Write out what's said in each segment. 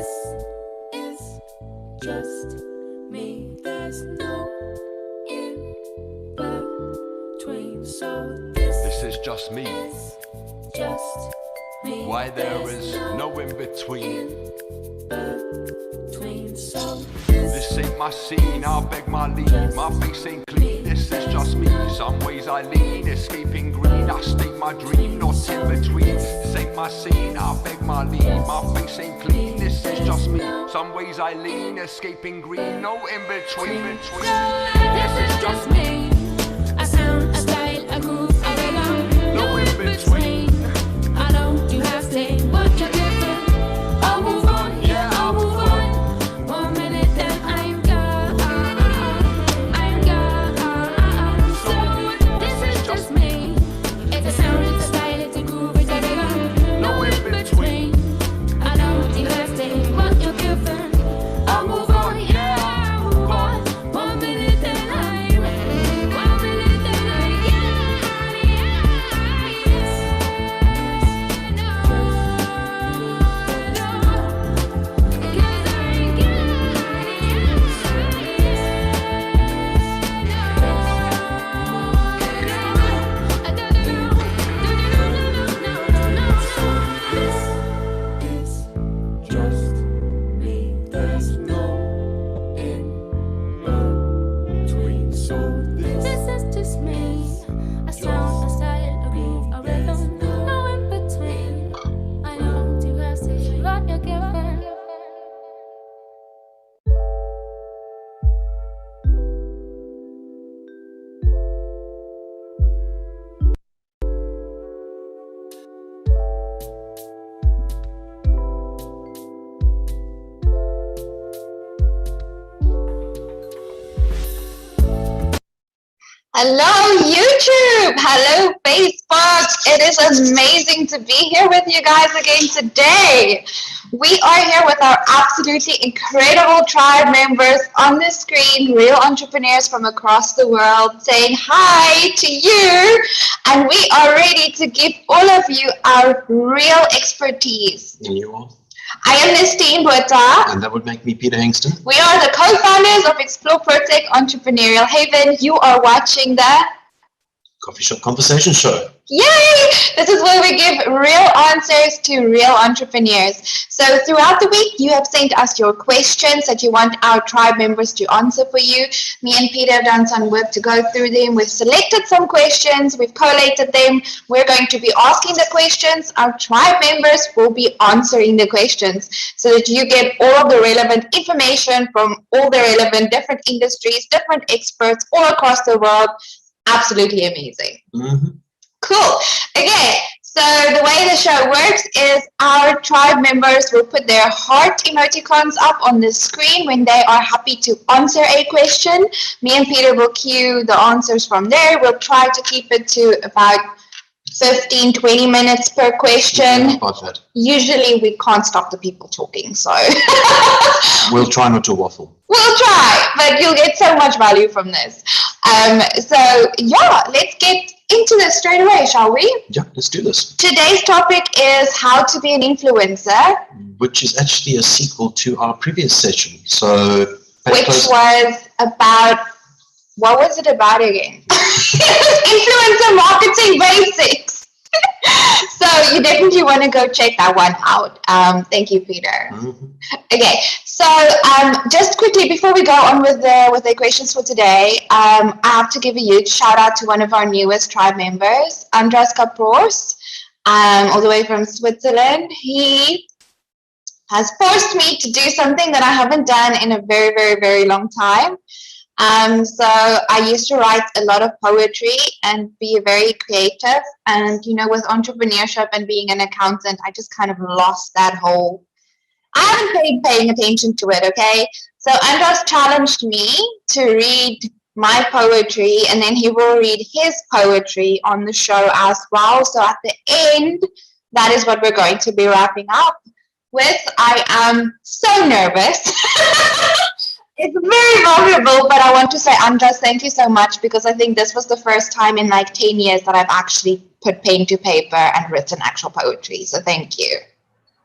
is just me. There's no in between. So This is just me. is just me. Why there There's is no in between. between. So This ain't my scene, I beg my leave. My face ain't clean, this is just me. Some ways I lean, escaping green. I state my dream, not in between. This ain't my scene, I beg my leave. My face ain't clean, this is just me. Some ways I lean, escaping green. No in between. this is just me. I sound, a style, a groove, a rhythm. No in between. I don't do half say what you're giving. I'll move on, yeah, I'll move on. 1 minute, then I'm gone. I'm gone. So this is just me. It's a sound, it's a style, it's a groove, it's a rhythm. No in between. I don't do half say what you're giving. I'll move on, yeah, I'll move on. 1 minute, then I'm 1 minute, then I'm just me. There's no in between. So this is just me. A sound, a style, a groove, a rhythm. No in between. I know you have to what you're given. Hello, YouTube. Hello, Facebook. It is amazing to be here with you guys again today. We are here with our absolutely incredible tribe members on the screen, real entrepreneurs from across the world saying hi to you. And we are ready to give all of you our real expertise. And you are? I am NESTENE, And that would make me Peter Hingston. we are the co-founders of Explore ProTech Entrepreneurial Haven. You are watching the Coffee Shop Conversation Show. Yay! This is where we give real answers to real entrepreneurs. So throughout the week, you have sent us your questions that you want our tribe members to answer for you. Me and Peter have done some work to go through them. We've selected some questions. We've collated them. We're going to be asking the questions. Our tribe members will be answering the questions so that you get all of the relevant information from all the relevant different industries, different experts all across the world. Absolutely amazing. Cool. Okay, so the way the show works is our tribe members will put their heart emoticons up on the screen when they are happy to answer a question. Me and Peter will cue the answers from there. We'll try to keep it to about 15-20 minutes per question. About that. Usually we can't stop the people talking, so We'll try not to waffle. we'll try, but you'll get so much value from this. So yeah, let's get into this straight away, shall we? Yeah, let's do this. Today's topic is how to be an influencer, Which is actually a sequel to our previous session. So, pay which close- was about, what was it about again? Influencer marketing basics. So you definitely want to go check that one out. Thank you, Peter. Okay, so just quickly before we go on with the questions for today, I have to give a huge shout out to one of our newest tribe members, Andras Kapros, all the way from Switzerland. He has forced me to do something that I haven't done in a very, very, very long time. So I used to write a lot of poetry and be very creative. And, you know, with entrepreneurship and being an accountant, I just kind of lost that whole, I haven't been paying attention to it, okay? So Andras challenged me to read my poetry, and then he will read his poetry on the show as well. So at the end, that is what we're going to be wrapping up with. I am so nervous. It's very vulnerable, but I want to say, Andras, thank you so much, because I think this was the first time in like 10 years that I've actually put pen to paper and written actual poetry. So thank you.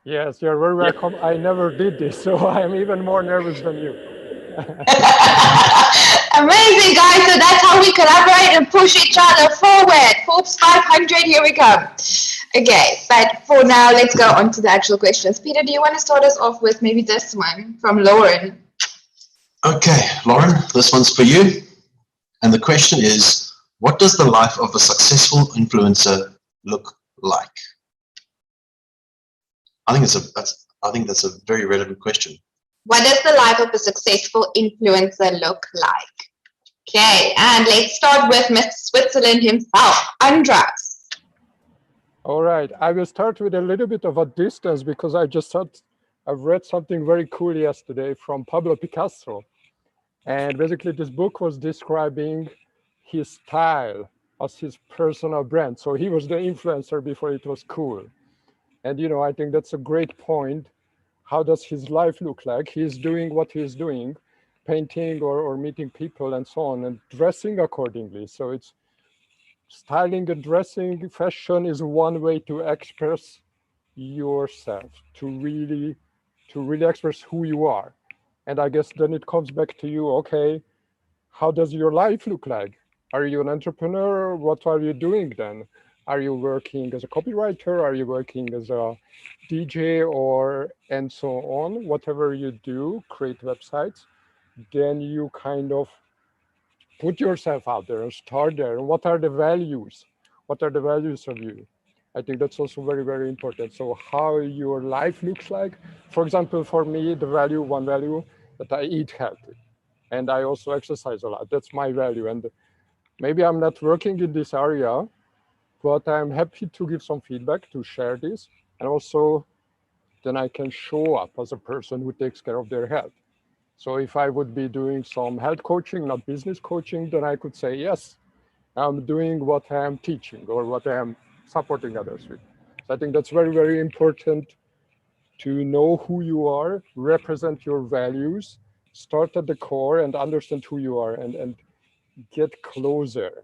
Yes, you're very welcome. I never did this, so I'm even more nervous than you. Amazing, guys. So that's how we collaborate and push each other forward. Forbes 500, here we come. Okay, but for now, let's go on to the actual questions. Peter, do you want to start us off with maybe this one from Lauren? Okay, Lauren, this one's for you. And the question is, what does the life of a successful influencer look like? I think that's a very relevant question. What does the life of a successful influencer look like? Okay, and let's start with Mr. Switzerland himself, Andras. All right, I will start with a little bit of a distance because I just thought I've read something very cool yesterday from Pablo Picasso. And basically this book was describing his style as his personal brand. So he was the influencer before it was cool. And, you know, I think that's a great point. How does his life look like? He's doing what he's doing, painting or meeting people and so on, and dressing accordingly. So it's styling and dressing, fashion is one way to express yourself, to really express who you are. And I guess then it comes back to you, okay, how does your life look like? Are you an entrepreneur? What are you doing then? Are you working as a copywriter? Are you working as a DJ or and so on? Whatever you do, create websites, then you kind of put yourself out there and start there. And what are the values? What are the values of you? I think that's also very, very important. So how your life looks like. For example, for me, one value that I eat healthy. And I also exercise a lot. That's my value. And maybe I'm not working in this area, but I'm happy to give some feedback, to share this. And also then I can show up as a person who takes care of their health. So if I would be doing some health coaching, not business coaching, then I could say, yes, I'm doing what I am teaching or what I am supporting others with. So I think that's very, very important to know who you are, represent your values, start at the core and understand who you are and get closer.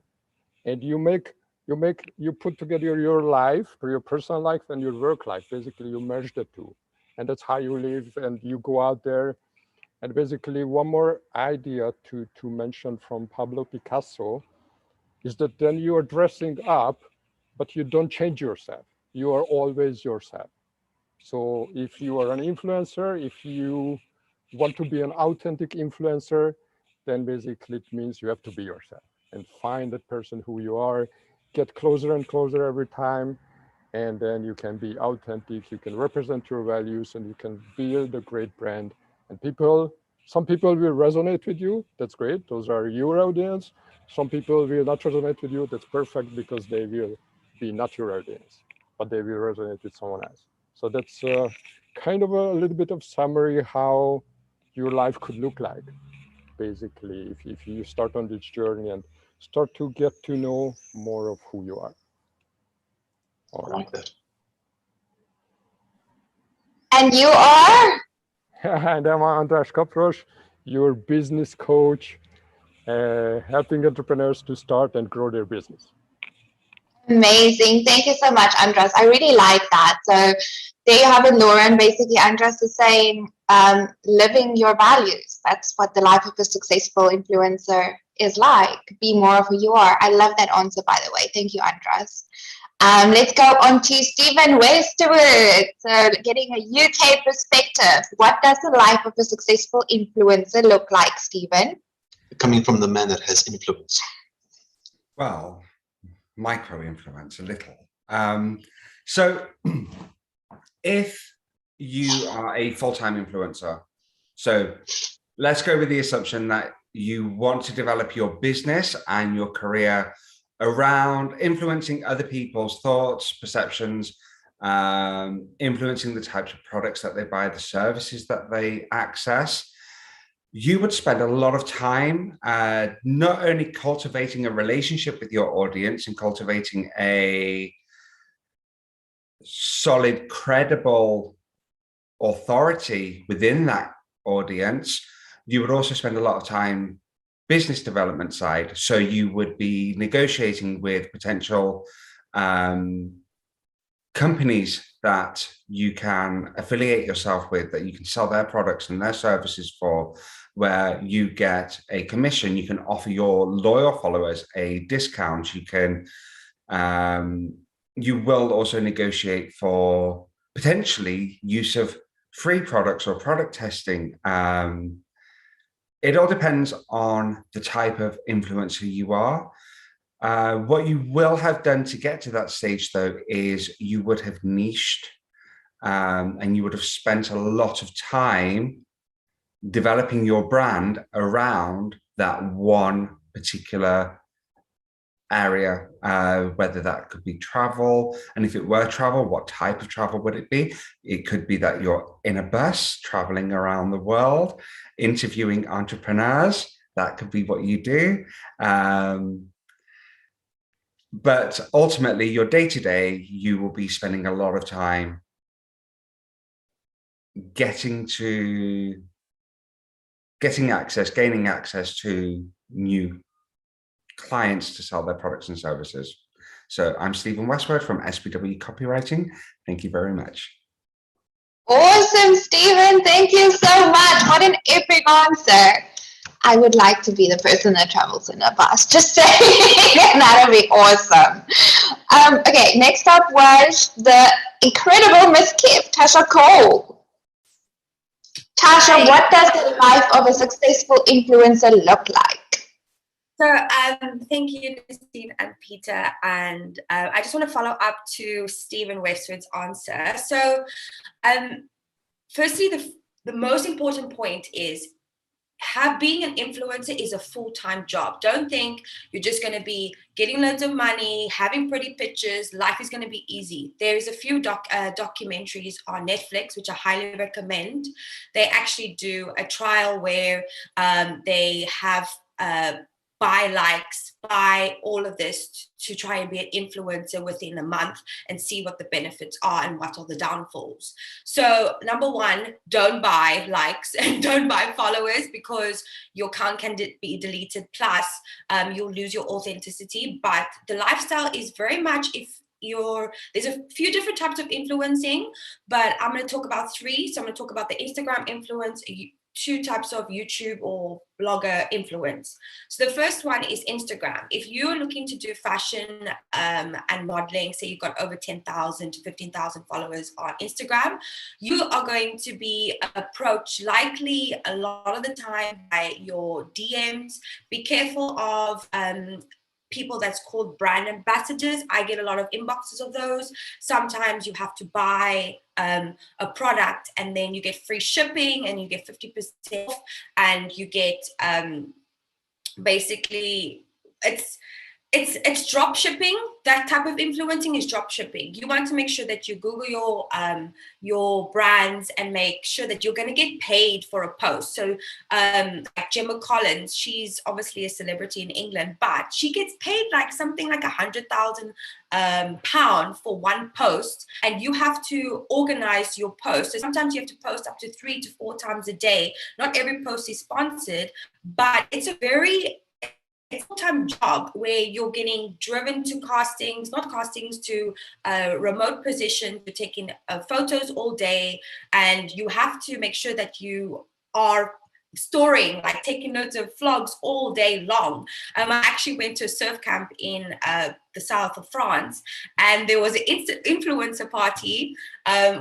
And you put together your life, your personal life and your work life. Basically, you merge the two. And that's how you live and you go out there. And basically, one more idea to mention from Pablo Picasso is that then you are dressing up, but you don't change yourself. You are always yourself. So if you are an influencer, if you want to be an authentic influencer, then basically it means you have to be yourself and find that person who you are, get closer and closer every time. And then you can be authentic, you can represent your values and you can build a great brand. And some people will resonate with you. That's great. Those are your audience. Some people will not resonate with you. That's perfect because they will be not your audience, but they will resonate with someone else. So that's kind of a little bit of summary how your life could look like, basically, if you start on this journey and start to get to know more of who you are. All right. I like that. And you are? And I'm Andras Kopros, your business coach, helping entrepreneurs to start and grow their business. Amazing. Thank you so much, Andras. I really like that. So there you have it, Lauren. Basically, Andras is saying living your values. That's what the life of a successful influencer is like. Be more of who you are. I love that answer, by the way. Thank you, Andras. Let's go on to Stephen Westerwood. So getting a UK perspective. What does the life of a successful influencer look like, Stephen? Coming from the man that has influence. Well, micro-influence a little. So if you are a full-time influencer, so let's go with the assumption that you want to develop your business and your career around influencing other people's thoughts, perceptions, influencing the types of products that they buy, the services that they access. You would spend a lot of time not only cultivating a relationship with your audience and cultivating a solid, credible authority within that audience, you would also spend a lot of time business development side. So you would be negotiating with potential companies that you can affiliate yourself with, that you can sell their products and their services for, where you get a commission. You can offer your loyal followers a discount. You can, you will also negotiate for potentially use of free products or product testing. It all depends on the type of influencer you are. What you will have done to get to that stage, though, is you would have niched, and you would have spent a lot of time developing your brand around that one particular area, whether that could be travel. And if it were travel, what type of travel would it be? It could be that you're in a bus traveling around the world, interviewing entrepreneurs. That could be what you do. But ultimately, your day-to-day, you will be spending a lot of time gaining access to new clients to sell their products and services. So I'm Stephen Westward from SPW Copywriting. Thank you very much. Awesome, Stephen. Thank you so much. What an epic answer. I would like to be the person that travels in a bus. Just saying, that would be awesome. Okay, next up was the incredible Miss Kip, Tasha Cole. Tasha, what does the life of a successful influencer look like? So thank you, Christine and Peter. And I just want to follow up to Stephen Westwood's answer. So firstly, the most important point is being an influencer is a full-time job. Don't think you're just going to be getting loads of money, having pretty pictures. Life is going to be easy. There is a few documentaries on Netflix, which I highly recommend. They actually do a trial where they have buy likes, buy all of this to try and be an influencer within a month and see what the benefits are and what are the downfalls. So number one, don't buy likes and don't buy followers, because your account can be deleted. Plus, you'll lose your authenticity. But the lifestyle is very much, there's a few different types of influencing, but I'm going to talk about three. So I'm going to talk about the Instagram influence, two types of YouTube or blogger influence. So the first one is Instagram. If you're looking to do fashion and modeling, say you've got over 10,000 to 15,000 followers on Instagram, you are going to be approached likely a lot of the time by your DMs. Be careful of people that's called brand ambassadors. I get a lot of inboxes of those. Sometimes you have to buy a product and then you get free shipping and you get 50% off, and you get basically it's drop shipping. That type of influencing is drop shipping. You want to make sure that you Google your brands and make sure that you're going to get paid for a post. So like Gemma Collins, she's obviously a celebrity in England, but she gets paid like something like £100,000 for one post, and you have to organize your post. So sometimes you have to post up to 3 to 4 times a day. Not every post is sponsored, but it's a full-time job where you're getting driven to to remote positions. You're taking photos all day, and you have to make sure that you are storing, like taking notes of vlogs all day long. I actually went to a surf camp in the south of France, and there was an influencer party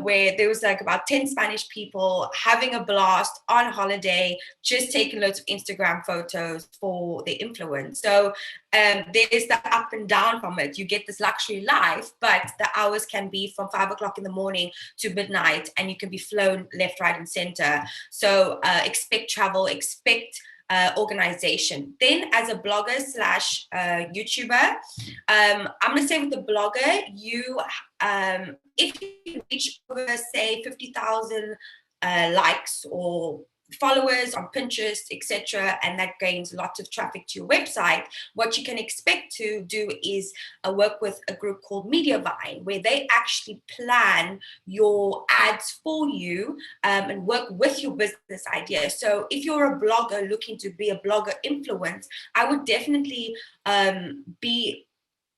where there was like about 10 Spanish people having a blast on holiday, just taking loads of Instagram photos for the influence. So there's the up and down from it. You get this luxury life, but the hours can be from 5 o'clock in the morning to midnight, and you can be flown left, right, and center. So expect travel, expect organization. Then as a blogger slash YouTuber, I'm going to say with the blogger, if you reach over, say, 50,000 likes or followers on Pinterest, etc., and that gains lots of traffic to your website, what you can expect to do is work with a group called Mediavine, where they actually plan your ads for you and work with your business idea. So if you're a blogger looking to be a blogger influence, I would definitely be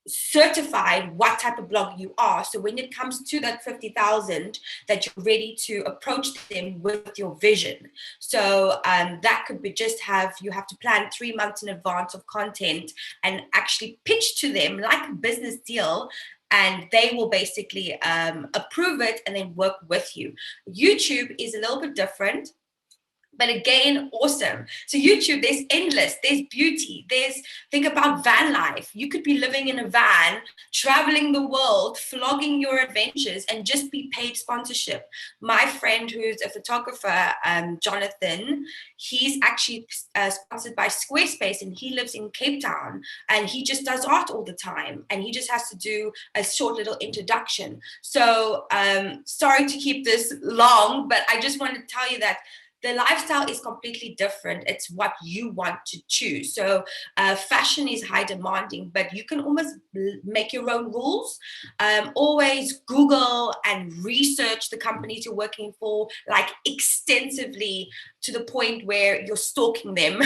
certified what type of blogger you are. So when it comes to that 50,000, that you're ready to approach them with your vision. So that could be just you have to plan 3 months in advance of content and actually pitch to them like a business deal, and they will basically approve it and then work with you. YouTube is a little bit different, but again, awesome. So YouTube, there's endless, there's beauty, think about van life. You could be living in a van, traveling the world, flogging your adventures, and just be paid sponsorship. My friend who's a photographer, Jonathan, he's actually sponsored by Squarespace, and he lives in Cape Town, and he just does art all the time, and he just has to do a short little introduction. So sorry to keep this long, but I just want to tell you that the lifestyle is completely different. It's what you want to choose. So fashion is high demanding, but you can almost make your own rules. Always Google and research the companies you're working for, like extensively, to the point where you're stalking them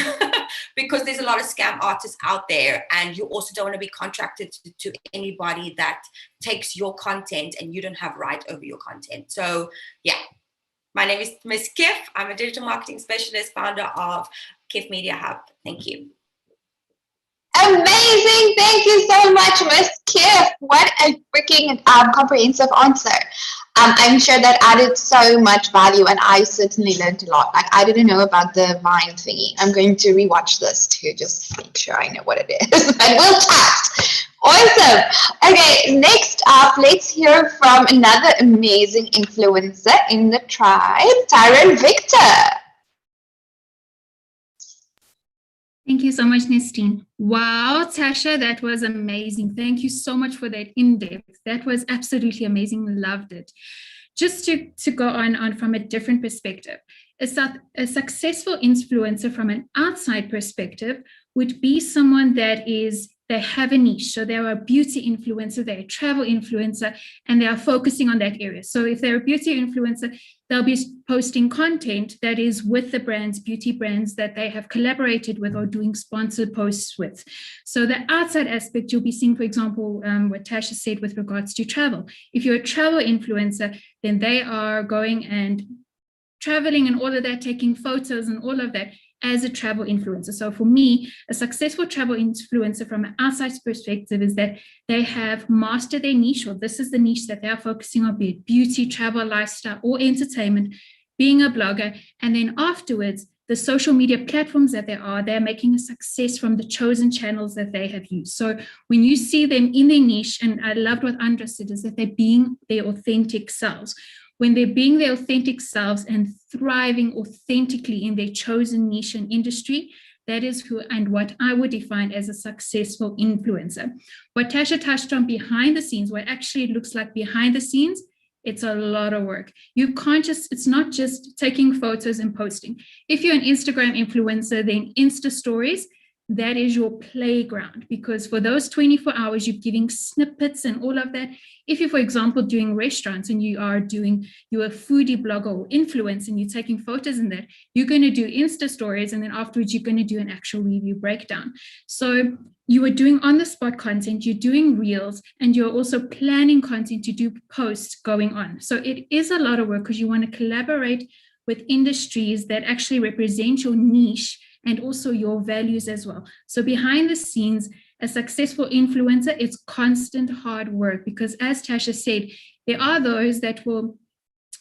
because there's a lot of scam artists out there, and you also don't want to be contracted to anybody that takes your content and you don't have right over your content. So yeah. My name is Ms. Kif. I'm a digital marketing specialist, founder of Kif Media Hub. Thank you. Amazing. Thank you so much, Miss Kif. What a freaking comprehensive answer. I'm sure that added so much value, and I certainly learned a lot. Like, I didn't know about the Vine thingy. I'm going to rewatch this to just make sure I know what it is. But we'll chat. Awesome. Okay, next up, let's hear from another amazing influencer in the tribe, Tyron Victor. Thank you so much, Nestene. Wow, Tasha, that was amazing. Thank you so much for that in-depth. That was absolutely amazing. Loved it. Just to go on from a different perspective, a successful influencer from an outside perspective would be someone that they have a niche. So they're a beauty influencer, they're a travel influencer, and they are focusing on that area. So if they're a beauty influencer, they'll be posting content that is with the brands, beauty brands that they have collaborated with or doing sponsored posts with. So the outside aspect, you'll be seeing, for example, what Tasha said with regards to travel. If you're a travel influencer, then they are going and traveling and all of that, taking photos and all of that as a travel influencer. So for me, a successful travel influencer from an outside perspective is that they have mastered their niche, or this is the niche that they are focusing on, be it beauty, travel, lifestyle, or entertainment, being a blogger. And then afterwards, the social media platforms that they're making a success from the chosen channels that they have used. So when you see them in their niche, and I loved what Andra said, is that they're being their authentic selves. When they're being their authentic selves and thriving authentically in their chosen niche and industry, that is who and what I would define as a successful influencer. What Tasha touched on behind the scenes, what actually looks like behind the scenes, it's a lot of work. It's not just taking photos and posting. If you're an Instagram influencer, then Insta stories, that is your playground, because for those 24 hours, you're giving snippets and all of that. If you're, for example, doing restaurants and you're a foodie blogger or influencer and you're taking photos in that, you're going to do Insta stories, and then afterwards you're going to do an actual review breakdown. So you are doing on-the-spot content, you're doing reels, and you're also planning content to do posts going on. So it is a lot of work because you want to collaborate with industries that actually represent your niche and also your values as well. So behind the scenes, a successful influencer, it's constant hard work, because as Tasha said, there are those that will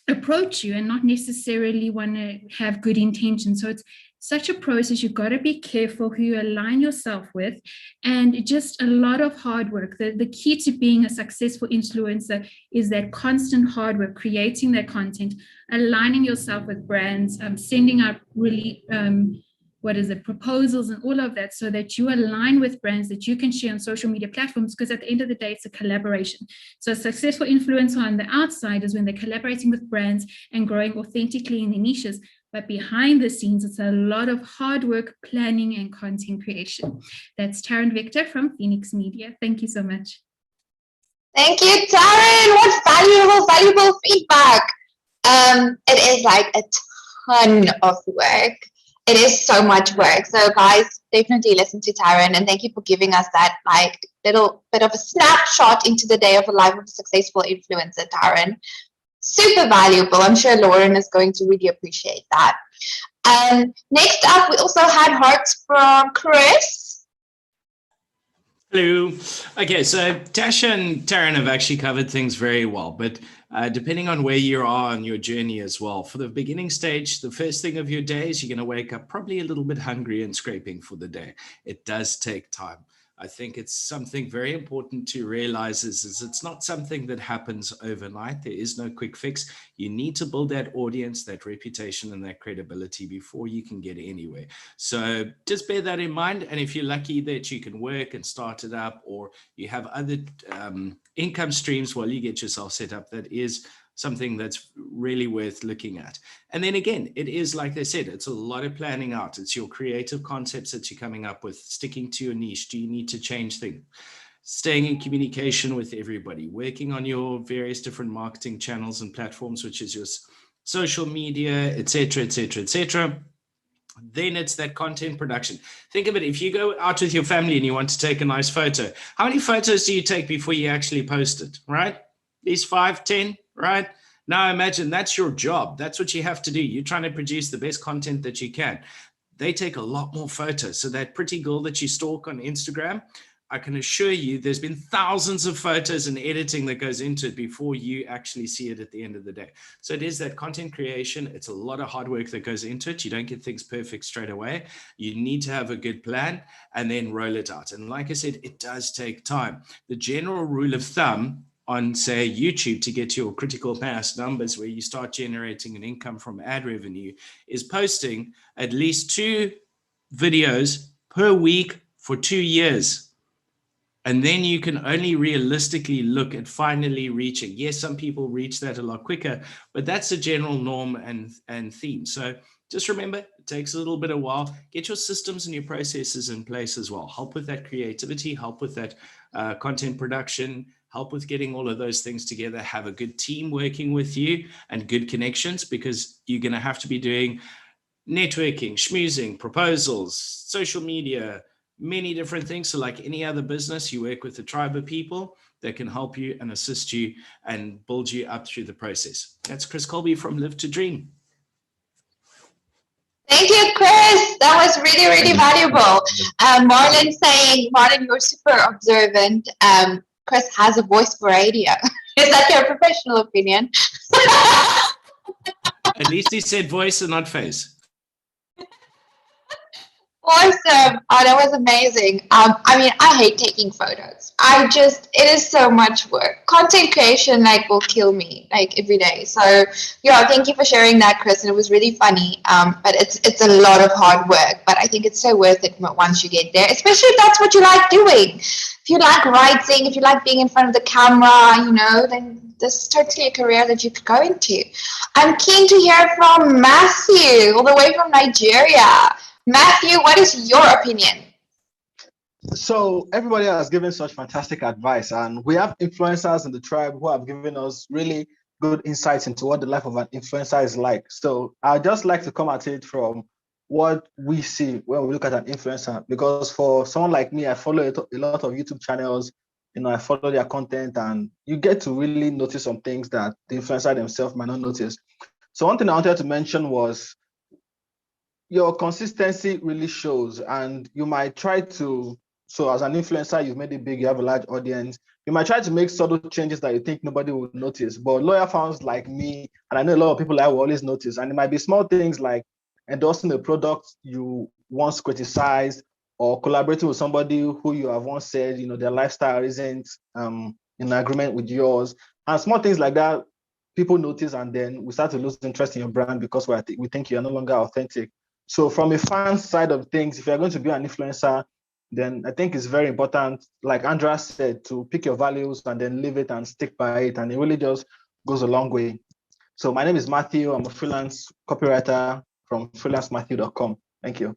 approach you and not necessarily want to have good intentions. So it's such a process. You've got to be careful who you align yourself with, and just a lot of hard work. The key to being a successful influencer is that constant hard work, creating that content, aligning yourself with brands, sending out really proposals and all of that, so that you align with brands that you can share on social media platforms, because at the end of the day, it's a collaboration. So a successful influencer on the outside is when they're collaborating with brands and growing authentically in their niches. But behind the scenes, it's a lot of hard work, planning, and content creation. That's Tyron Victor from Phoenix Media. Thank you so much. Thank you, Tyron. What valuable feedback. It is like a ton of work. It is so much work. So guys, definitely listen to Tyron, and thank you for giving us that like little bit of a snapshot into the day of a life of a successful influencer, Darren. Super valuable. I'm sure Lauren is going to really appreciate that. Next up, we also had hearts from Chris. Hello. Okay, so Tasha and Taryn have actually covered things very well, but depending on where you are on your journey as well, for the beginning stage, the first thing of your day is you're going to wake up probably a little bit hungry and scraping for the day. It does take time. I think it's something very important to realize is it's not something that happens overnight. There is no quick fix. You need to build that audience, that reputation, and that credibility before you can get anywhere. So just bear that in mind. And if you're lucky that you can work and start it up, or you have other income streams while you get yourself set up, that is something that's really worth looking at. And then again, it is, like they said, it's a lot of planning out. It's your creative concepts that you're coming up with, sticking to your niche. Do you need to change things? Staying in communication with everybody, working on your various different marketing channels and platforms, which is your social media, etc., etc., etc. Then it's that content production. Think of it, if you go out with your family and you want to take a nice photo, how many photos do you take before you actually post it, right? At least 5, 10, right? Now imagine that's your job. That's what you have to do. You're trying to produce the best content that you can. They take a lot more photos. So that pretty girl that you stalk on Instagram, I can assure you there's been thousands of photos and editing that goes into it before you actually see it at the end of the day. So it is that content creation. It's a lot of hard work that goes into it. You don't get things perfect straight away. You need to have a good plan and then roll it out. And like I said, it does take time. The general rule of thumb on, say, YouTube to get your critical mass numbers where you start generating an income from ad revenue is posting at least 2 videos per week for 2 years. And then you can only realistically look at finally reaching. Yes, some people reach that a lot quicker, but that's the general norm and theme. So just remember, it takes a little bit of while. Get your systems and your processes in place as well. Help with that creativity, help with that content production, help with getting all of those things together. Have a good team working with you and good connections, because you're going to have to be doing networking, schmoozing, proposals, social media, many different things. So like any other business, you work with a tribe of people that can help you and assist you and build you up through the process. That's Chris Colby from Live to Dream. Thank you, Chris. That was really, really valuable. Marlon saying, Marlon, you're super observant. Chris has a voice for radio. Is that your professional opinion? At least he said voice and not face. Awesome. Oh, that was amazing. I mean, I hate taking photos. It is so much work. Content creation, will kill me, every day. So, yeah, thank you for sharing that, Chris. And it was really funny. But it's a lot of hard work. But I think it's so worth it once you get there, especially if that's what you like doing. If you like writing, if you like being in front of the camera, then this is totally a career that you could go into. I'm keen to hear from Matthew, all the way from Nigeria. Matthew, what is your opinion? So everybody has given such fantastic advice, and we have influencers in the tribe who have given us really good insights into what the life of an influencer is like. So I'd just like to come at it from what we see when we look at an influencer, because for someone like me, I follow a lot of YouTube channels, I follow their content, and you get to really notice some things that the influencer themselves might not notice. So one thing I wanted to mention was your consistency really shows, and you might try to, so as an influencer, you've made it big, you have a large audience, you might try to make subtle changes that you think nobody will notice, but loyal fans like me, and I know a lot of people I will always notice, and it might be small things like endorsing a product you once criticized, or collaborating with somebody who you have once said, their lifestyle isn't in agreement with yours, and small things like that, people notice, and then we start to lose interest in your brand because we think you're no longer authentic. So from a fan side of things, if you're going to be an influencer, then I think it's very important, like Andrea said, to pick your values and then live it and stick by it. And it really just goes a long way. So my name is Matthew. I'm a freelance copywriter from freelancematthew.com. Thank you.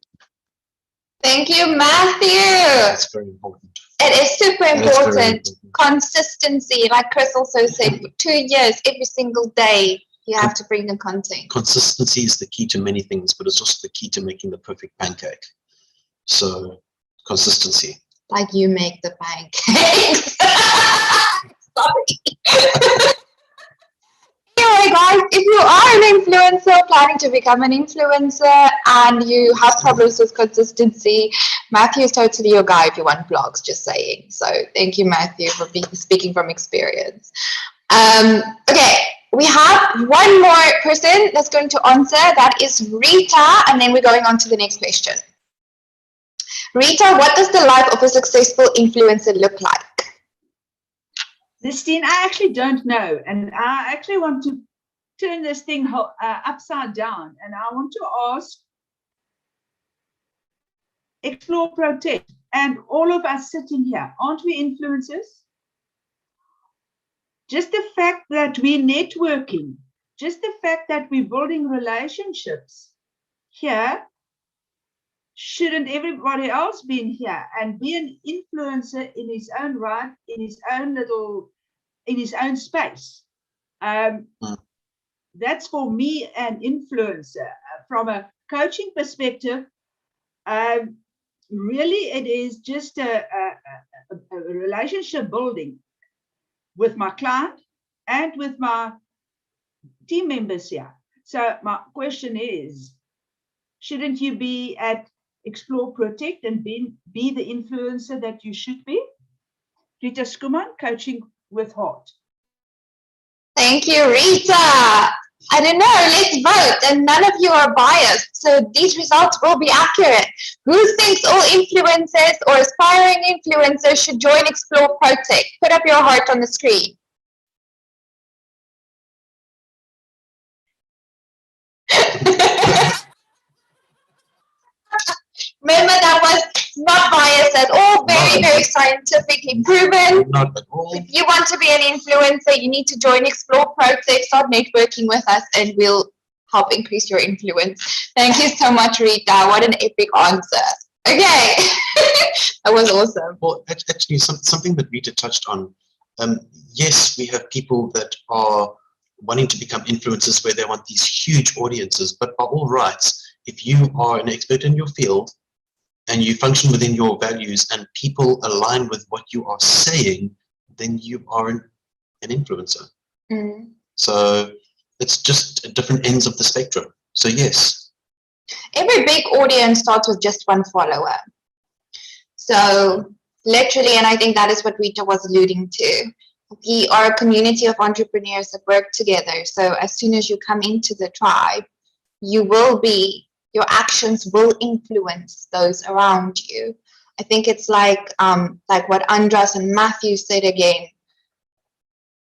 Thank you, Matthew. That's very important. It is super important. Consistency, like Chris also said, for 2 years, every single day, you have to bring the content. Consistency is the key to many things, but it's also the key to making the perfect pancake. So consistency. like you make the pancakes. Sorry. Anyway, guys, if you are an influencer, planning to become an influencer, and you have problems with consistency, Matthew is totally your guy if you want blogs, just saying. So thank you, Matthew, for speaking from experience. Okay, we have one more person that's going to answer. That is Rita, and then we're going on to the next question. Rita, what does the life of a successful influencer look like? Nestene, I actually don't know, and I actually want to turn this thing upside down, and I want to ask Explore, Protect, and all of us sitting here, aren't we influencers? Just the fact that we're networking, just the fact that we're building relationships here, shouldn't everybody else be in here and be an influencer in his own right, in his own space? That's for me an influencer. From a coaching perspective, really it is just a relationship building with my client and with my team members here. So my question is, shouldn't you be at Explore, Protect, and be the influencer that you should be? Rita Skuman, Coaching with Heart. Thank you, Rita. I don't know, let's vote, and none of you are biased, so these results will be accurate. Who thinks all influencers or aspiring influencers should join Explore, Protect? Put up your heart on the screen. Remember, that was not biased at all, very scientifically proven. Not at all. If you want to be an influencer, you need to join Explore, Protect, start networking with us, and we'll help increase your influence. Thank you so much, Rita. What an epic answer. Okay, that was awesome. Well, actually, something that Rita touched on. Yes, we have people that are wanting to become influencers where they want these huge audiences, but by all rights, if you are an expert in your field and you function within your values and people align with what you are saying, then you are an influencer. Mm. So it's just different ends of the spectrum. So yes. Every big audience starts with just one follower. So literally, and I think that is what Rita was alluding to. We are a community of entrepreneurs that work together. So as soon as you come into the tribe, your actions will influence those around you. I think it's like what Andras and Matthew said again.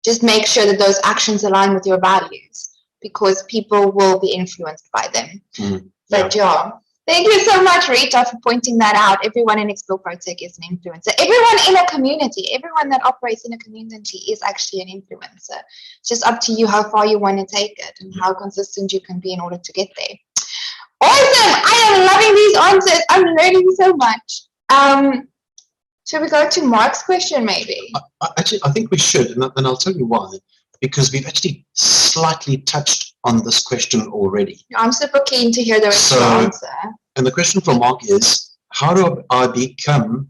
Just make sure that those actions align with your values, because people will be influenced by them. Mm, But yeah, thank you so much, Rita, for pointing that out. Everyone in Explore, Protect is an influencer. Everyone in a community, everyone that operates in a community is actually an influencer. It's just up to you how far you want to take it and how consistent you can be in order to get there. Awesome! I am loving these answers. I'm learning so much. Should we go to Mark's question, maybe? Actually, I think we should, and I'll tell you why. Because we've actually slightly touched on this question already. I'm super keen to hear the rest of the answer. And the question from Mark is, how do I become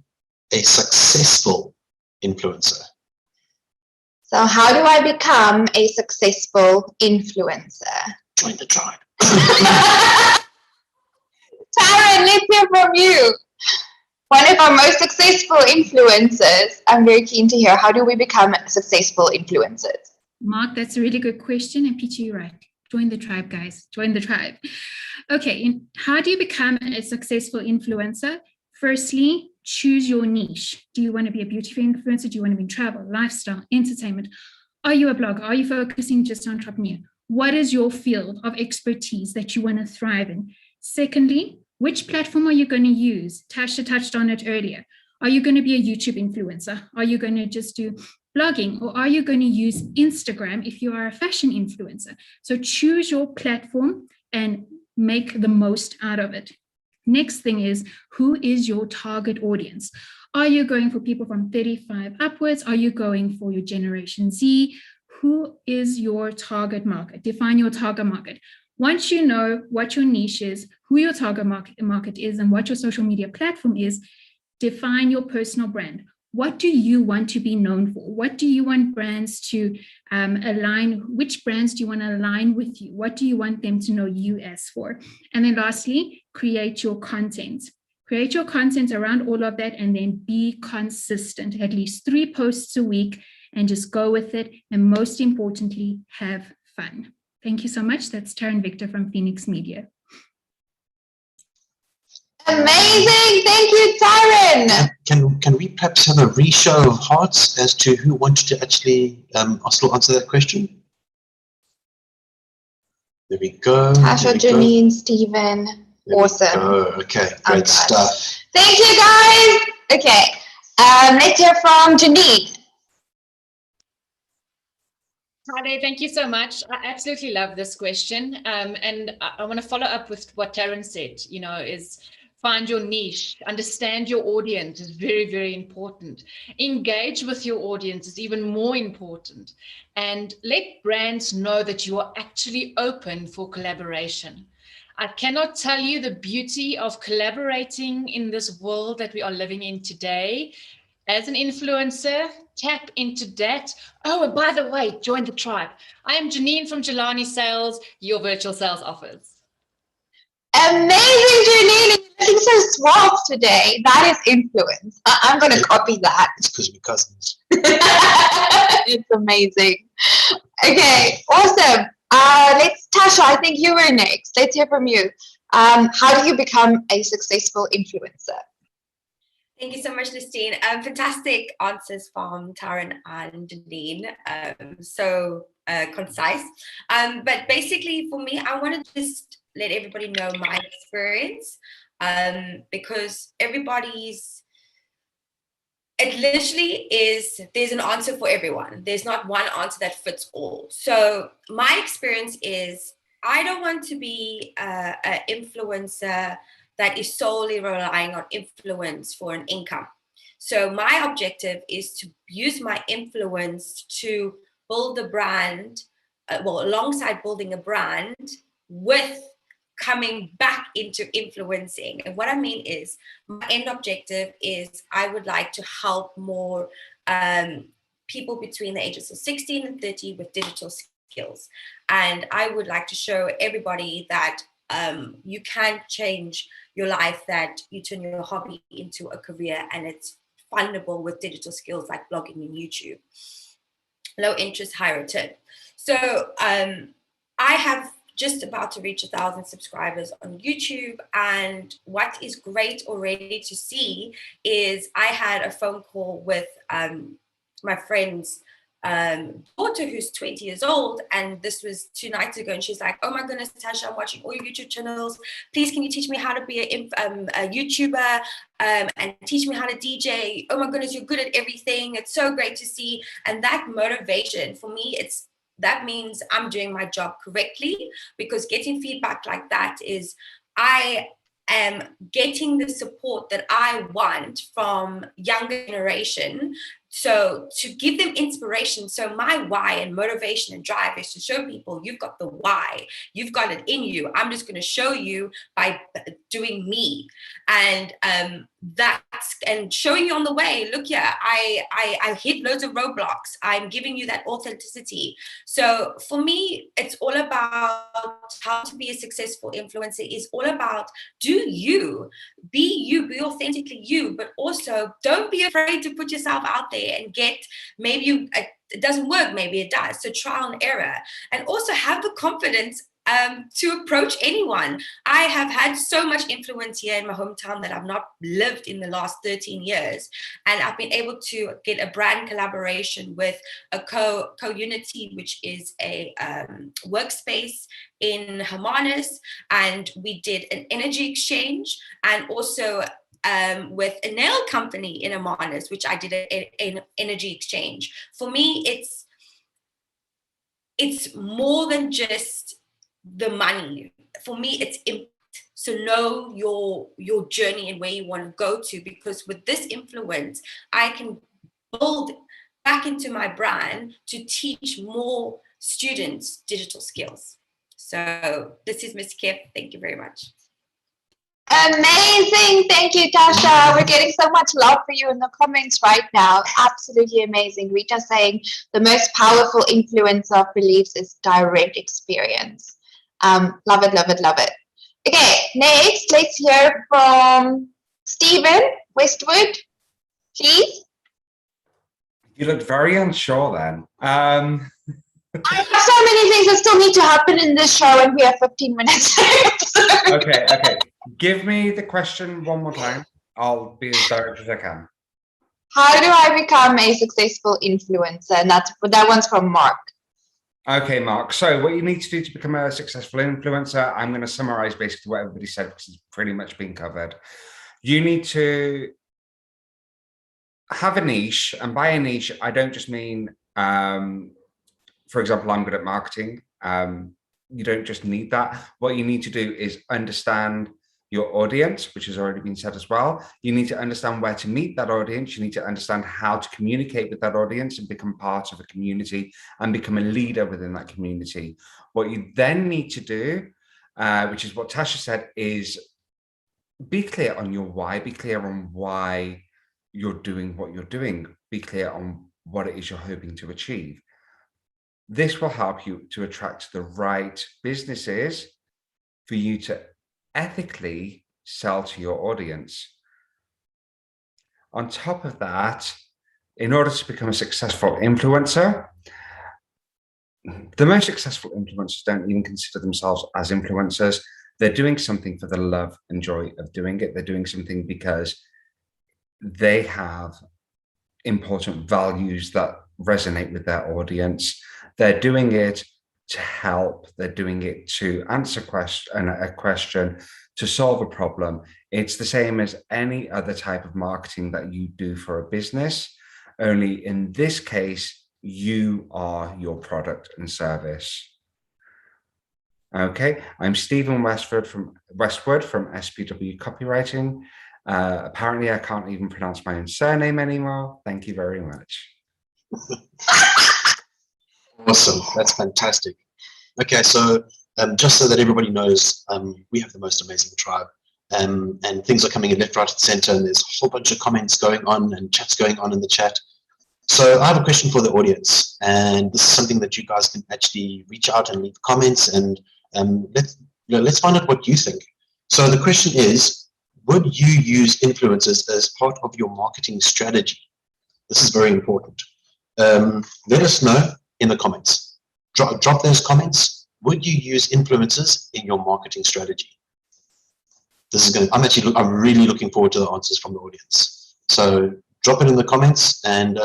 a successful influencer? So how do I become a successful influencer? Join the tribe. Taryn, let's hear from you. One of our most successful influencers. I'm very keen to hear, how do we become successful influencers? Mark, that's a really good question. And Peter, you're right. Join the tribe, guys. Join the tribe. Okay, how do you become a successful influencer? Firstly, choose your niche. Do you want to be a beauty influencer? Do you want to be in travel, lifestyle, entertainment? Are you a blogger? Are you focusing just on entrepreneur? What is your field of expertise that you want to thrive in? Secondly, which platform are you going to use? Tasha touched on it earlier. Are you going to be a YouTube influencer? Are you going to just do blogging? Or are you going to use Instagram if you are a fashion influencer? So choose your platform and make the most out of it. Next thing is, who is your target audience? Are you going for people from 35 upwards? Are you going for your Generation Z? Who is your target market? Define your target market. Once you know what your niche is, who your target market is, and what your social media platform is, define your personal brand. What do you want to be known for? What do you want brands to align? Which brands do you want to align with you? What do you want them to know you as for? And then lastly, create your content. Create your content around all of that, and then be consistent, at least 3 posts a week, and just go with it. And most importantly, have fun. Thank you so much. That's Taryn Victor from Phoenix Media. Amazing. Thank you, Taryn. Can we perhaps have a re-show of hearts as to who wanted to actually still answer that question? There we go. Tasha, Janine, Stephen. Awesome. Okay, great stuff. Thank you, guys. Okay, let's hear from Janine. Hi there, thank you so much. I absolutely love this question. And I want to follow up with what Taryn said, you know, is find your niche, understand your audience is very, very important. Engage with your audience is even more important. And let brands know that you are actually open for collaboration. I cannot tell you the beauty of collaborating in this world that we are living in today. As an influencer, tap into that. Oh, and by the way, join the tribe. I am Janine from Jelani Sales, your virtual sales office. Amazing, Janine. You're looking so suave today. That is influence. I'm going to copy that. It's because we're cousins. It's amazing. Okay, awesome. Tasha, I think you were next. Let's hear from you. How do you become a successful influencer? Thank you so much, Nestene. Fantastic answers from Taryn and Janine. So concise. But basically, for me, I want to just let everybody know my experience, because it literally is, there's an answer for everyone. There's not one answer that fits all. So my experience is, I don't want to be an influencer that is solely relying on influence for an income. So my objective is to use my influence to build a brand, alongside building a brand, with coming back into influencing. And what I mean is, my end objective is I would like to help more people between the ages of 16 and 30 with digital skills. And I would like to show everybody that you can change your life, that you turn your hobby into a career, and it's fundable with digital skills like blogging and YouTube. Low interest, high return. So I have just about to reach 1,000 subscribers on YouTube. And what is great already to see is I had a phone call with my friend's daughter, who's 20 years old, and this was 2 nights ago, and she's like, oh my goodness, Natasha, I'm watching all your YouTube channels, please can you teach me how to be a YouTuber, and teach me how to DJ. Oh my goodness, you're good at everything, it's so great to see. And that motivation for me, that means I'm doing my job correctly, because getting feedback like that is, I am getting the support that I want from younger generation. So to give them inspiration. So my why and motivation and drive is to show people you've got the why, you've got it in you. I'm just going to show you by doing me. And and showing you on the way, look here, I hit loads of roadblocks. I'm giving you that authenticity. So for me, it's all about how to be a successful influencer. Is all about you, be authentically you, but also don't be afraid to put yourself out there and get, maybe it doesn't work, maybe it does. So trial and error, and also have the confidence to approach anyone. I have had so much influence here in my hometown that I've not lived in the last 13 years. And I've been able to get a brand collaboration with a co-unity, which is a workspace in Hermanus. And we did an energy exchange, and also with a nail company in Hermanus, which I did an energy exchange. For me, it's more than just the money. For me, it's impact. So know your journey and where you want to go to, because with this influence, I can build back into my brand to teach more students digital skills. So this is Miss Kip. Thank you very much. Amazing. Thank you, Tasha. We're getting so much love for you in the comments right now. Absolutely amazing. Rita's saying the most powerful influence of beliefs is direct experience. Love it, love it, love it. Okay, next, let's hear from Stephen Westwood, please. You looked very unsure then. I have so many things that still need to happen in this show, and we have 15 minutes. Okay. Give me the question one more time. I'll be as direct as I can. How do I become a successful influencer? And that one's from Mark. Okay, Mark. So what you need to do to become a successful influencer, I'm going to summarize basically what everybody said because it's pretty much been covered. You need to have a niche, and by a niche, I don't just mean, for example, I'm good at marketing. You don't just need that. What you need to do is understand your audience, which has already been said as well. You need to understand where to meet that audience. You need to understand how to communicate with that audience and become part of a community and become a leader within that community. What you then need to do, which is what Tasha said, is be clear on your why. Be clear on why you're doing what you're doing. Be clear on what it is you're hoping to achieve. This will help you to attract the right businesses for you to ethically sell to your audience. On top of that, in order to become a successful influencer, the most successful influencers don't even consider themselves as influencers. They're doing something for the love and joy of doing it. They're doing something because they have important values that resonate with their audience. They're doing it to help. They're doing it to answer a question, to solve a problem. It's the same as any other type of marketing that you do for a business, only in this case, you are your product and service. Okay, I'm Stephen Westwood from SPW Copywriting. Apparently, I can't even pronounce my own surname anymore. Thank you very much. Awesome. That's fantastic. Okay, so just so that everybody knows, we have the most amazing tribe, and things are coming in left, right, and center, and there's a whole bunch of comments going on and chats going on in the chat. So I have a question for the audience, and this is something that you guys can actually reach out and leave comments, and let's find out what you think. So the question is, would you use influencers as part of your marketing strategy? This is very important. Let us know in the comments. Drop those comments. Would you use influencers in your marketing strategy? This is going. I'm really looking forward to the answers from the audience. So drop it in the comments, and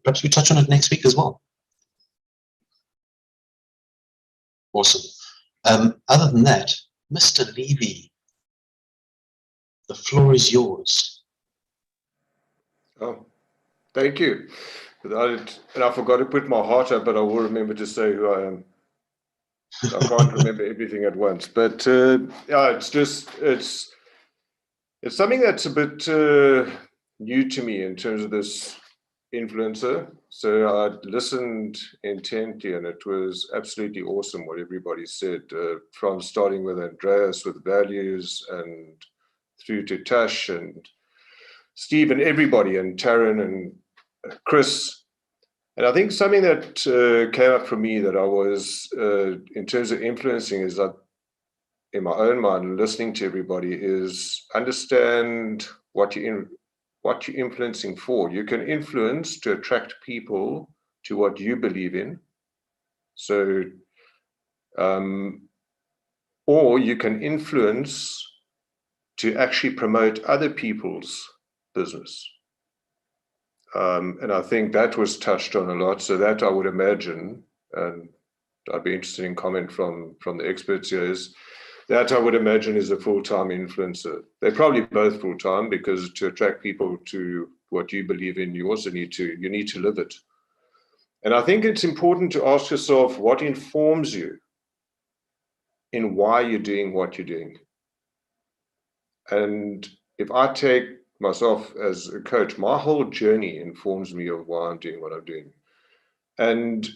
perhaps we touch on it next week as well. Awesome. Other than that, Mr. Levy, the floor is yours. Oh, thank you. And I forgot to put my heart up, but I will remember to say who I am. I can't remember everything at once, but yeah, it's something that's a bit new to me in terms of this influencer. So I listened intently, and it was absolutely awesome what everybody said, from starting with Andreas with values and through to Tash and Steve and everybody, and Taryn and Chris. And I think something that came up for me that I was, in terms of influencing, is that in my own mind, listening to everybody, is understand what you're influencing for. You can influence to attract people to what you believe in. So, or you can influence to actually promote other people's business. And I think that was touched on a lot. So that I would imagine, and I'd be interested in comment from the experts here, is that I would imagine is a full-time influencer. They're probably both full-time, because to attract people to what you believe in, you also need to live it. And I think it's important to ask yourself what informs you in why you're doing what you're doing. And if I take myself as a coach, my whole journey informs me of why I'm doing what I'm doing. And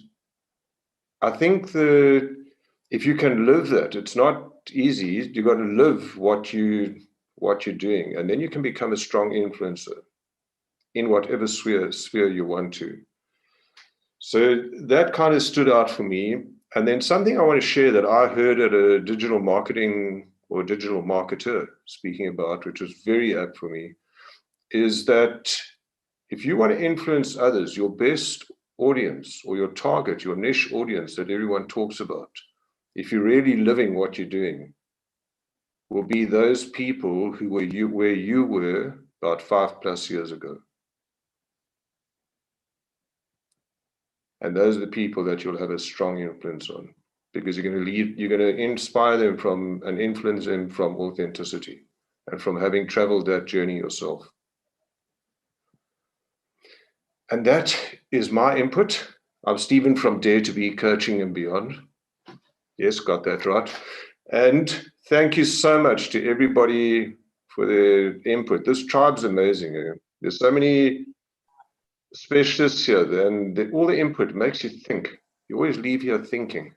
I think if you can live that, it's not easy. You got to live what you're doing, and then you can become a strong influencer in whatever sphere you want to. So that kind of stood out for me. And then something I want to share that I heard at a digital marketing or digital marketer speaking about, which was very apt for me, is that if you want to influence others, your best audience or your target, your niche audience that everyone talks about, if you're really living what you're doing, will be those people who were where you were about 5+ years ago. And those are the people that you'll have a strong influence on, because you're going to inspire them from and influence them from authenticity and from having traveled that journey yourself. And that is my input. I'm Stephen from Dare to Be Coaching and Beyond. Yes, got that right. And thank you so much to everybody for their input. This tribe's amazing. There's so many specialists here, and all the input makes you think. You always leave here thinking,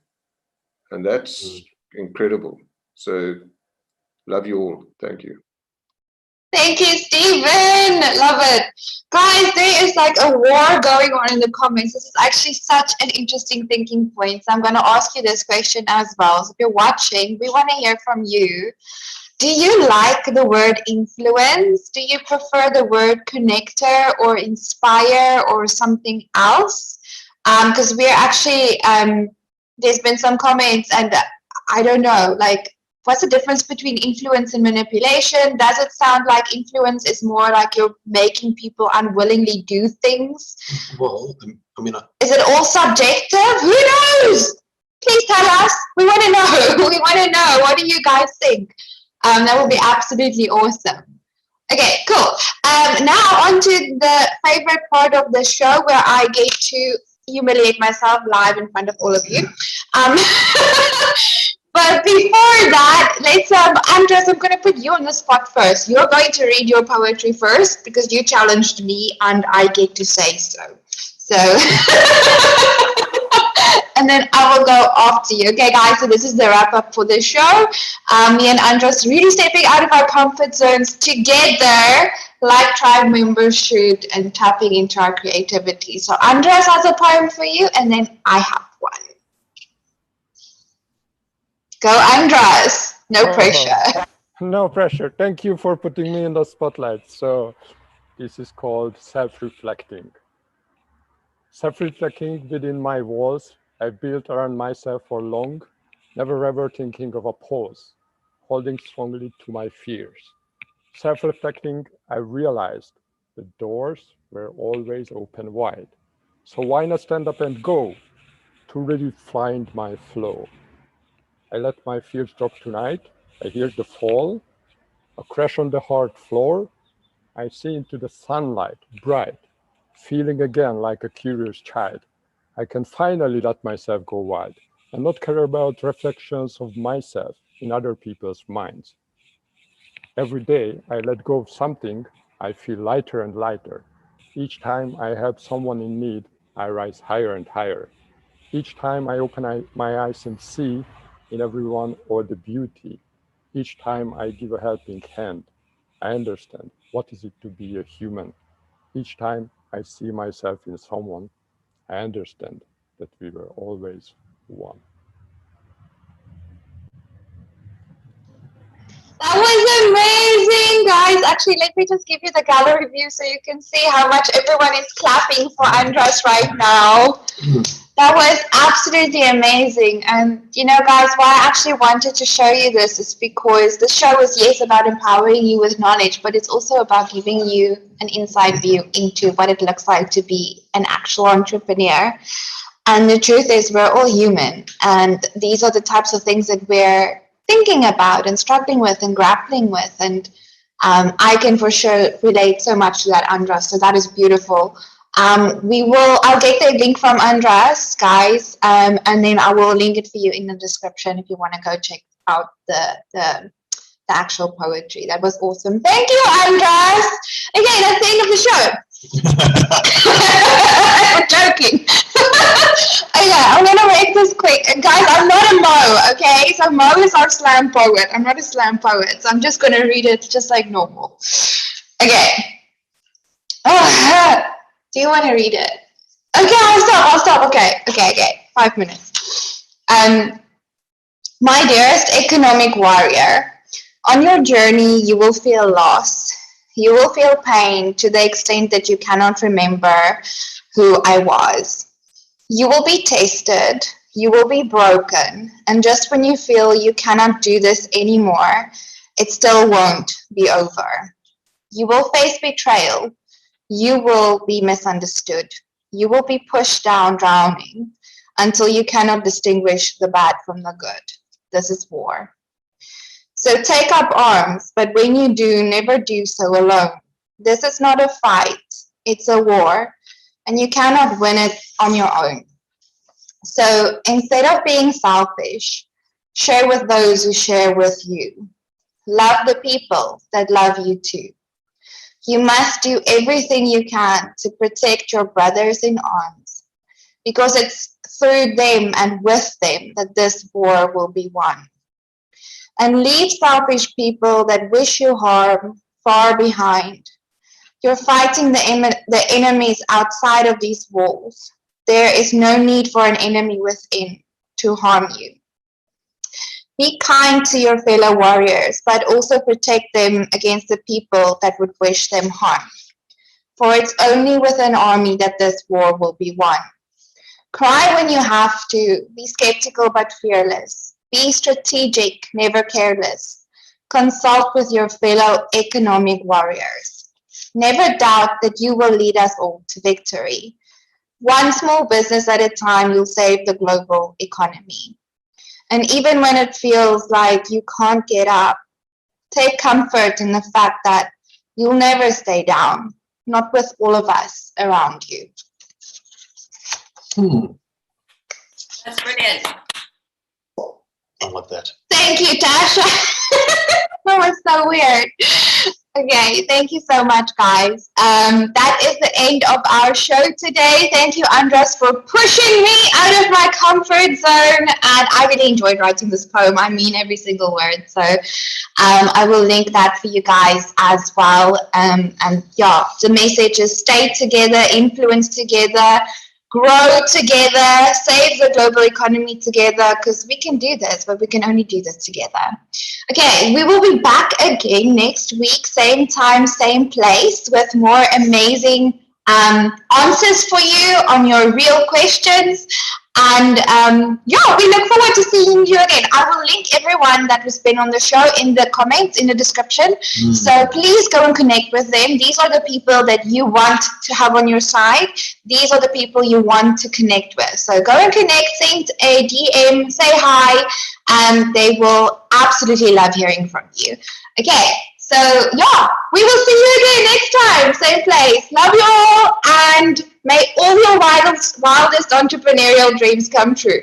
and that's incredible. So love you all. Thank you. Thank you, Stephen. Love it. Guys, there is like a war going on in the comments. This is actually such an interesting thinking point. So I'm going to ask you this question as well. So if you're watching, we want to hear from you. Do you like the word influence? Do you prefer the word connector or inspire or something else? Because we're actually, there's been some comments, and I don't know, like, what's the difference between influence and manipulation? Does it sound like influence is more like you're making people unwillingly do things? Well, I mean, is it all subjective? Who knows? Please tell us. We want to know. We want to know. What do you guys think? That would be absolutely awesome. Okay, cool. Now on to the favorite part of the show, where I get to humiliate myself live in front of all of you. But before that, let's Andres, I'm going to put you on the spot first. You're going to read your poetry first because you challenged me and I get to say so. So, and then I will go after you. Okay, guys, so this is the wrap up for the show. Me and Andres really stepping out of our comfort zones together, like tribe members should, and tapping into our creativity. So Andres has a poem for you, and then I have one. Go, Andres. No pressure. No pressure. Thank you for putting me in the spotlight. So this is called self-reflecting. Self-reflecting within my walls, I built around myself for long, never ever thinking of a pause, holding strongly to my fears. Self-reflecting, I realized the doors were always open wide. So why not stand up and go to really find my flow? I let my fears drop tonight. I hear the fall, a crash on the hard floor. I see into the sunlight, bright, feeling again like a curious child. I can finally let myself go wild and not care about reflections of myself in other people's minds. Every day I let go of something, I feel lighter and lighter. Each time I help someone in need, I rise higher and higher. Each time I open my eyes and see in everyone all the beauty. Each time I give a helping hand, I understand what is it to be a human. Each time I see myself in someone, I understand that we were always one. That was amazing, guys. Actually, let me just give you the gallery view so you can see how much everyone is clapping for Andres right now. That was absolutely amazing. And, you know, guys, why I actually wanted to show you this is because the show is, yes, about empowering you with knowledge, but it's also about giving you an inside view into what it looks like to be an actual entrepreneur. And the truth is, we're all human. And these are the types of things that we're thinking about and struggling with and grappling with. And I can for sure relate so much to that, Andres. So that is beautiful. I'll get the link from Andres, guys, and then I will link it for you in the description if you want to go check out the actual poetry. That was awesome. Thank you, Andres. Okay, that's the end of the show. I'm joking. Okay, I'm gonna make this quick. Guys, I'm not a Mo, okay? So Mo is our slam poet. I'm not a slam poet, so I'm just gonna read it just like normal. Okay. Do you want to read it? Okay, I'll stop. Okay. 5 minutes. My dearest economic warrior, on your journey, you will feel loss. You will feel pain to the extent that you cannot remember who I was. You will be tested. You will be broken. And just when you feel you cannot do this anymore, it still won't be over. You will face betrayal. You will be misunderstood. You will be pushed down, drowning, until you cannot distinguish the bad from the good. This is war. So take up arms, but when you do, never do so alone. This is not a fight, it's a war, and you cannot win it on your own. So instead of being selfish, share with those who share with you. Love the people that love you too. You must do everything you can to protect your brothers in arms, because it's through them and with them that this war will be won. And leave selfish people that wish you harm far behind. You're fighting the enemies outside of these walls. There is no need for an enemy within to harm you. Be kind to your fellow warriors, but also protect them against the people that would wish them harm. For it's only with an army that this war will be won. Cry when you have to. Be skeptical but fearless. Be strategic, never careless. Consult with your fellow economic warriors. Never doubt that you will lead us all to victory. One small business at a time, you'll save the global economy. And even when it feels like you can't get up, take comfort in the fact that you'll never stay down, not with all of us around you. That's brilliant. I love that. Thank you, Tasha. That was so weird. Okay, thank you so much, guys. That is the end of our show today. Thank you, Andras, for pushing me out of my comfort zone. And I really enjoyed writing this poem. I mean every single word. So I will link that for you guys as well. And yeah, the message is stay together, influence together, grow together, save the global economy together, because we can do this, but we can only do this together. Okay, we will be back again next week, same time, same place, with more amazing answers for you on your real questions. And yeah, we look forward to seeing you again. I will link everyone that has been on the show in the comments, in the description. So please go and connect with them. These are the people that you want to have on your side. These are the people you want to connect with. So go and connect, send a DM, say hi, and they will absolutely love hearing from you. Okay, so yeah, we will see you again next time, same place. Love you all, and may all your wildest entrepreneurial dreams come true.